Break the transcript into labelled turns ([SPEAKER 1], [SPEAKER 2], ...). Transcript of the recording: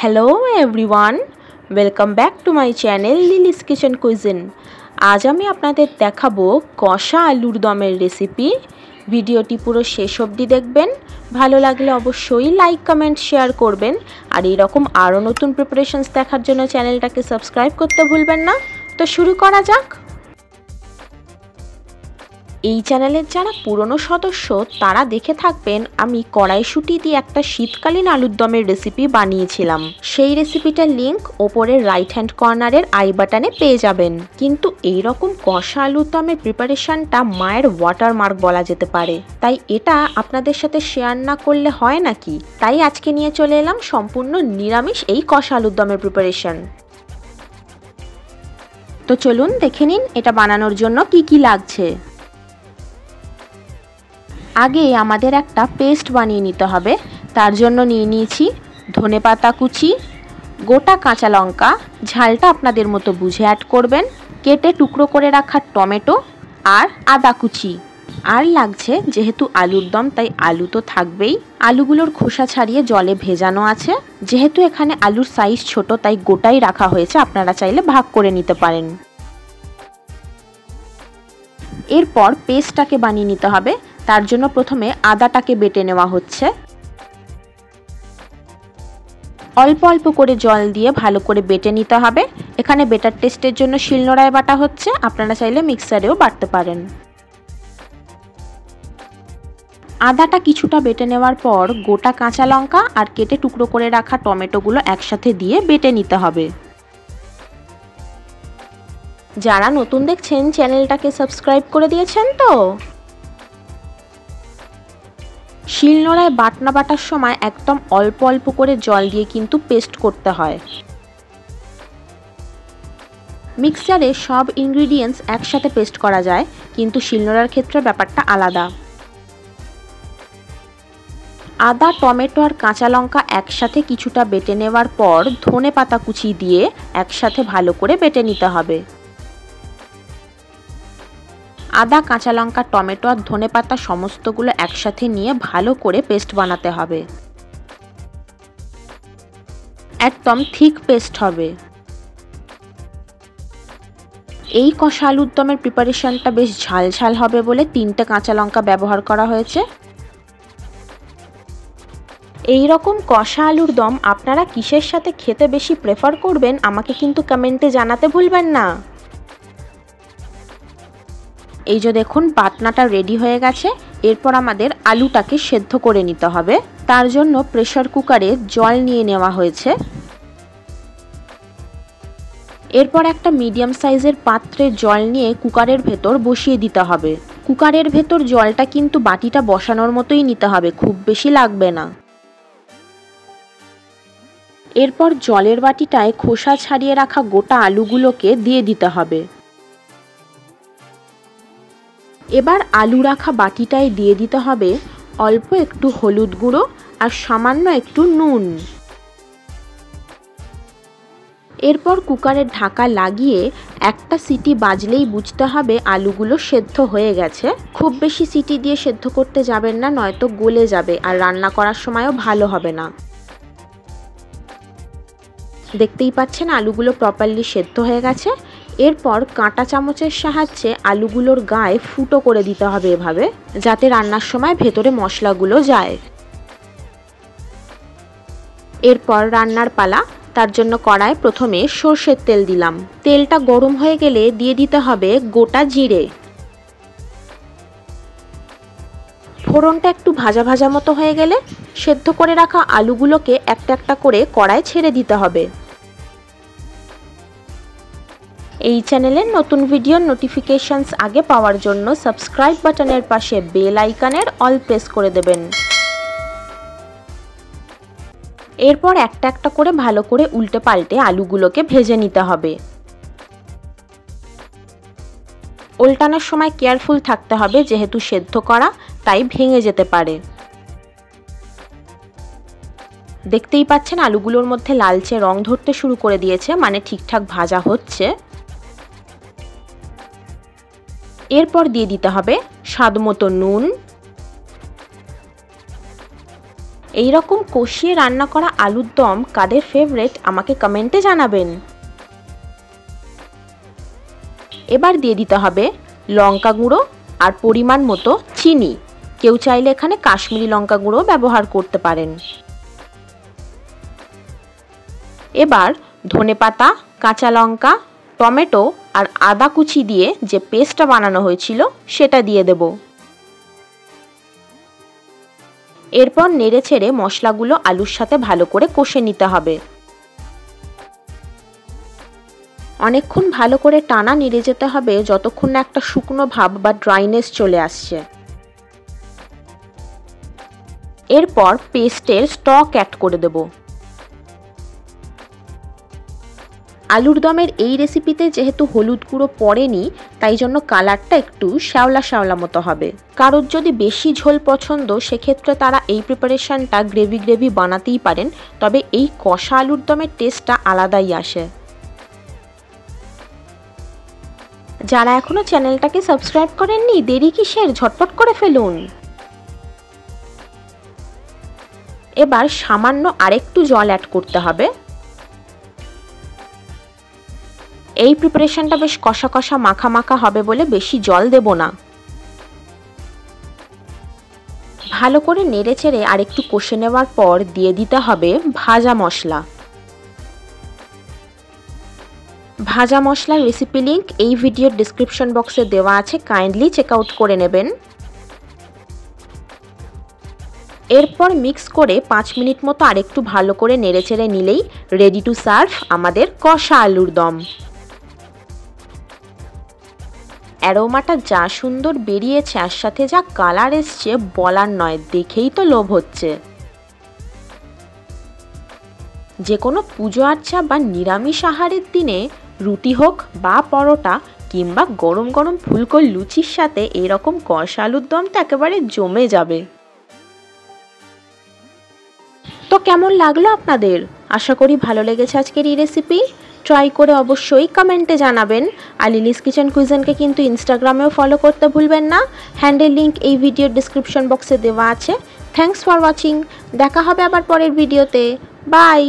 [SPEAKER 1] Hello everyone welcome back to my channel Lili's kitchen cuisine. आज आमी आपनादेर देखाबो कषा आलुर दमेर रेसिपि। भिडियोटी पुरो शेष अब्दि देखबेन। भालो लागले अवश्यई लाइक कमेंट शेयर करबेन और এই রকম আরো নতুন প্রিপারেশনস দেখার জন্য চ্যানেলটাকে সাবস্ক্রাইব করতে ভুলবেন না। তো শুরু করা যাক। এই চ্যানেলের যারা পুরনো সদস্য তারা দেখে থাকবেন আমি কড়াইশুঁটি দিয়ে একটা শীতকালীন আলুর দমের রেসিপি বানিয়েছিলাম। সেই রেসিপিটার লিংক ওপরের রাইট হ্যান্ড কর্নারের আই বাটনে পেয়ে যাবেন। কিন্তু এই রকম কষা আলুর দমের প্রিপারেশনটা মায়ের ওয়াটারমার্ক বলা যেতে পারে, তাই এটা আপনাদের সাথে শেয়ার না করলে হয় নাকি। তাই আজকে নিয়ে চলে এলাম সম্পূর্ণ নিরামিষ এই কষা আলুর দমের প্রিপারেশন। তো চলুন দেখে নিন এটা বানানোর জন্য কি কি লাগছে। আগে আমাদের একটা পেস্ট বানিয়ে নিতে হবে। তার জন্য নিয়ে নিয়েছি ধনেপাতা কুচি, গোটা কাঁচা লঙ্কা, ঝালটা আপনাদের মতো বুঝে অ্যাড করবেন, কেটে টুকরো করে রাখা টমেটো আর আদা কুচি। আর লাগছে যেহেতু আলুর দম তাই আলু তো থাকবেই। আলুগুলোর খোসা ছাড়িয়ে জলে ভেজানো আছে। যেহেতু এখানে আলুর সাইজ ছোট তাই গোটাই রাখা হয়েছে, আপনারা চাইলে ভাগ করে নিতে পারেন। এরপর পেস্টটাকে বানিয়ে নিতে হবে। তার জন্য প্রথমে আদাটাকে বেটে নেওয়া হচ্ছে। অল্প অল্প করে জল দিয়ে ভালো করে বেটে নিতে হবে। এখানে বেটার টেস্টের জন্য শিলনোড়ায় বাটা হচ্ছে, আপনারা চাইলে মিক্সারেও বাটতে পারেন। আদাটা কিছুটা বেটে নেওয়ার পর গোটা কাঁচা লঙ্কা আর কেটে টুকরো করে রাখা টমেটোগুলো একসাথে দিয়ে বেটে নিতে হবে। যারা নতুন দেখছেন চ্যানেলটাকে সাবস্ক্রাইব করে দিয়েছেন তো? শিলনোড়ায় বাটনা বাটার সময় একদম অল্প অল্প করে জল দিয়ে কিন্তু পেস্ট করতে হয়। মিক্সারে সব ইনগ্রিডিয়েন্টস একসাথে পেস্ট করা যায়, কিন্তু শিলনোড়ার ক্ষেত্রে ব্যাপারটা আলাদা। আদা, টমেটো আর কাঁচা লঙ্কা একসাথে কিছুটা বেটে নেওয়ার পর ধনেপাতা কুচি দিয়ে একসাথে ভালো করে বেটে নিতে হবে। আদা, কাঁচা লঙ্কা, টমেটো আর ধনেপাতা সমস্তগুলো একসাথে নিয়ে ভালো করে পেস্ট বানাতে হবে। একদম থিক পেস্ট হবে। এই কষা আলুর দমের প্রিপারেশনটা বেশ ঝাল ঝাল হবে বলে 3টে কাঁচা লঙ্কা ব্যবহার করা হয়েছে। এই রকম কষা আলুর দম আপনারা কিসের সাথে খেতে বেশি প্রেফার করবেন আমাকে কিন্তু কমেন্টে জানাতে ভুলবেন না। এই যে দেখুন বাটনাটা রেডি হয়ে গেছে। এরপর আমাদের আলুটাকে সেদ্ধ করে নিতে হবে। তার জন্য প্রেসার কুকারে জল নিয়ে নেওয়া হয়েছে। এরপর একটা মিডিয়াম সাইজের পাত্রে জল নিয়ে কুকারের ভেতর বসিয়ে দিতে হবে। কুকারের ভেতর জলটা কিন্তু বাটিটা বসানোর মতোই নিতে হবে, খুব বেশি লাগবে না। এরপর জলের বাটিটায় খোসা ছাড়িয়ে রাখা গোটা আলুগুলোকে দিয়ে দিতে হবে। এবার আলু রাখা বাটিটায় দিয়ে দিতে হবে অল্প একটু হলুদ গুঁড়ো আর সামান্য একটু নুন। এরপর কুকারের ঢাকা লাগিয়ে একটা সিটি বাজলেই বুঝতে হবে আলুগুলো সেদ্ধ হয়ে গেছে। খুব বেশি সিটি দিয়ে সেদ্ধ করতে যাবেন না, নয়তো গলে যাবে আর রান্না করার সময়ও ভালো হবে না। দেখতেই পাচ্ছেন আলুগুলো প্রপারলি সেদ্ধ হয়ে গেছে। এরপর কাঁটা চামচের সাহায্যে আলুগুলোর গায়ে ফুটো করে দিতে হবে এভাবে, যাতে রান্নার সময় ভেতরে মশলাগুলো যায়। এরপর রান্নার পালা। তার জন্য কড়ায় প্রথমে সর্ষের তেল দিলাম। তেলটা গরম হয়ে গেলে দিয়ে দিতে হবে গোটা জিরে। ফোড়নটা একটু ভাজা ভাজা মতো হয়ে গেলে সেদ্ধ করে রাখা আলুগুলোকে একটা একটা করে কড়ায় ছেড়ে দিতে হবে। এই চ্যানেলের নতুন ভিডিওর নোটিফিকেশনস আগে পাওয়ার জন্য সাবস্ক্রাইব বাটনের পাশে বেল আইকনের অল প্রেস করে দেবেন। এরপর একটা একটা করে ভালো করে উল্টে পাল্টে আলুগুলোকে ভেজে নিতে হবে। উল্টানোর সময় কেয়ারফুল থাকতে হবে, যেহেতু সেদ্ধ করা তাই ভেঙে যেতে পারে। দেখতেই পাচ্ছেন আলুগুলোর মধ্যে লালচে রং ধরতে শুরু করে দিয়েছে, মানে ঠিকঠাক ভাজা হচ্ছে। এরপর দিয়ে দিতে হবে স্বাদ মতো নুন। এই রকম কষিয়ে রান্না করা আলুর দম কাদের ফেভারিট আমাকে কমেন্টে জানাবেন। এবার দিয়ে দিতে হবে লঙ্কা গুঁড়ো আর পরিমাণ মতো চিনি। কেউ চাইলে এখানে কাশ্মীরি লঙ্কা গুঁড়ো ব্যবহার করতে পারেন। এবার ধনেপাতা, কাঁচা লঙ্কা, টমেটো আর আদা কুচি দিয়ে যে পেস্টটা বানানো হয়েছিল সেটা দিয়ে দেব। এরপর নেড়ে ছেড়ে মশলাগুলো আলুর সাথে ভালো করে কষে নিতে হবে। অনেকক্ষণ ভালো করে টানা নেড়ে যেতে হবে যতক্ষণ না একটা শুকনো ভাব বা ড্রাইনেস চলে আসছে। এরপর পেস্টের স্টক অ্যাড করে দেব। আলুর দমের এই রেসিপিতে যেহেতু হলুদ গুঁড়ো পড়েনি তাই জন্য কালারটা একটু শ্যাওলা শ্যাওলা মতো হবে। কারোর যদি বেশি ঝোল পছন্দ সেক্ষেত্রে তারা এই প্রিপারেশনটা গ্রেভি গ্রেভি বানাতেই পারেন, তবে এই কষা আলুর দমের টেস্টটা আলাদাই আসে। যারা এখনো চ্যানেলটাকে সাবস্ক্রাইব করেননি দেরি কিসের, ঝটপট করে ফেলুন। এবার সামান্য আরেকটু জল অ্যাড করতে হবে। এই প্রিপারেশনটা বেশ কষা কষা মাখা মাখা হবে বলে বেশি জল দেব না। ভালো করে নেড়ে চেড়ে আরেকটু কষে নেওয়ার পর দিয়ে দিতে হবে ভাজা মশলা। ভাজা মশলার রেসিপি লিংক এই ভিডিওর ডেসক্রিপশন বক্সে দেওয়া আছে, কাইন্ডলি চেক আউট করে নেবেন। এরপর মিক্স করে 5 মিনিট মতো আরেকটু ভালো করে নেড়েচেড়ে নিলেই রেডি টু সার্ভ আমাদের কষা আলুর দম। অ্যারোমাটা যা সুন্দর বেরিয়েছে আর সাথে যা কালার এসছে বলার নয়, দেখেই তো লোভ হচ্ছে। যে কোনো পুজো আর্চা বা নিরামিষ আহারের দিনে রুটি হোক বা পরোটা কিংবা গরম গরম ফুলকো লুচির সাথে এরকম কষা আলুর দম তো একেবারে জমে যাবে। তো কেমন লাগলো আপনাদের? আশা করি ভালো লেগেছে আজকের এই রেসিপি। ট্রাই করে অবশ্যই কমেন্টে জানাবেন। আর লিলিস কিচেন কুইজিনকে কিন্তু ইনস্টাগ্রামেও ফলো করতে ভুলবেন না। হ্যান্ডেল লিংক এই ভিডিওর ডেসক্রিপশন বক্সে দেওয়া আছে। Thanks for watching. দেখা হবে আবার পরের ভিডিওতে। বাই।